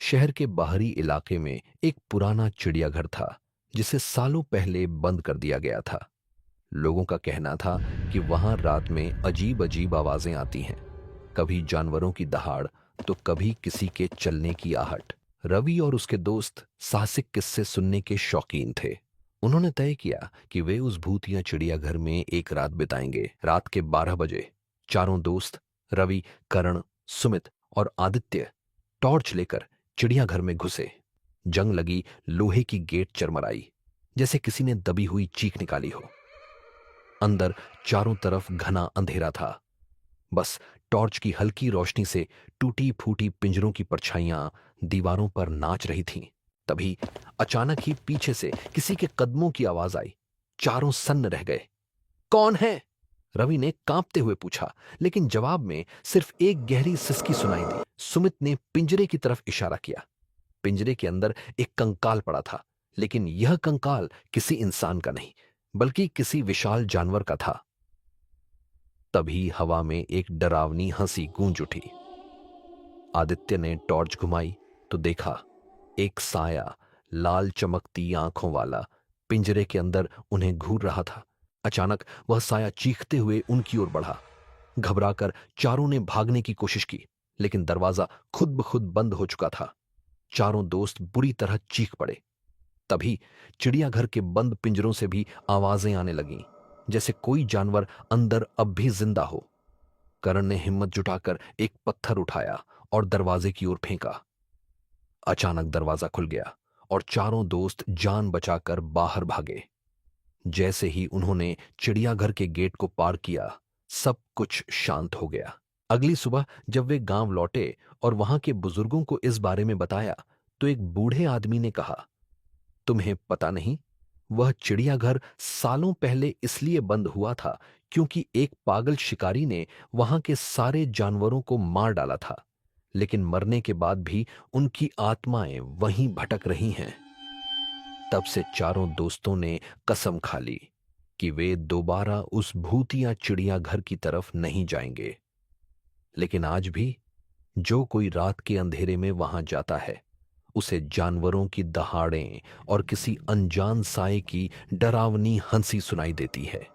शहर के बाहरी इलाके में एक पुराना चिड़ियाघर था जिसे सालों पहले बंद कर दिया गया था। लोगों का कहना था कि वहां रात में अजीब अजीब आवाजें आती हैं, कभी जानवरों की दहाड़ तो कभी किसी के चलने की आहट। रवि और उसके दोस्त साहसिक किस्से सुनने के शौकीन थे। उन्होंने तय किया कि वे उस भूतिया चिड़ियाघर में एक रात बिताएंगे। रात के 12 बजे चारों दोस्त रवि, करण, सुमित और आदित्य टॉर्च लेकर चिड़ियाघर में घुसे। जंग लगी, लोहे की गेट चरमराई जैसे किसी ने दबी हुई चीख निकाली हो। अंदर चारों तरफ घना अंधेरा था। बस टॉर्च की हल्की रोशनी से टूटी फूटी पिंजरों की परछाइयां दीवारों पर नाच रही थीं। तभी अचानक ही पीछे से किसी के कदमों की आवाज आई। चारों सन्न रह गए। कौन है? रवि ने कांपते हुए पूछा, लेकिन जवाब में सिर्फ एक गहरी सिसकी सुनाई दी। सुमित ने पिंजरे की तरफ इशारा किया। पिंजरे के अंदर एक कंकाल पड़ा था, लेकिन यह कंकाल किसी इंसान का नहीं, बल्कि किसी विशाल जानवर का था। तभी हवा में एक डरावनी हंसी गूंज उठी। आदित्य ने टॉर्च घुमाई तो देखा एक साया, लाल चमकती आंखों वाला, पिंजरे के अंदर उन्हें घूर रहा था। अचानक वह साया चीखते हुए उनकी ओर बढ़ा। घबराकर चारों ने भागने की कोशिश की, लेकिन दरवाजा खुद ब खुद बंद हो चुका था। चारों दोस्त बुरी तरह चीख पड़े। तभी चिड़ियाघर के बंद पिंजरों से भी आवाजें आने लगीं, जैसे कोई जानवर अंदर अब भी जिंदा हो। करण ने हिम्मत जुटाकर एक पत्थर उठाया और दरवाजे की ओर फेंका। अचानक दरवाजा खुल गया और चारों दोस्त जान बचाकर बाहर भागे। जैसे ही उन्होंने चिड़ियाघर के गेट को पार किया, सब कुछ शांत हो गया। अगली सुबह जब वे गांव लौटे और वहां के बुजुर्गों को इस बारे में बताया, तो एक बूढ़े आदमी ने कहा, तुम्हें पता नहीं, वह चिड़ियाघर सालों पहले इसलिए बंद हुआ था क्योंकि एक पागल शिकारी ने वहां के सारे जानवरों को मार डाला था। लेकिन मरने के बाद भी उनकी आत्माएं वहीं भटक रही हैं। तब से चारों दोस्तों ने कसम खा ली कि वे दोबारा उस भूतिया चिड़ियाघर की तरफ नहीं जाएंगे। लेकिन आज भी जो कोई रात के अंधेरे में वहां जाता है, उसे जानवरों की दहाड़ें और किसी अनजान साए की डरावनी हंसी सुनाई देती है।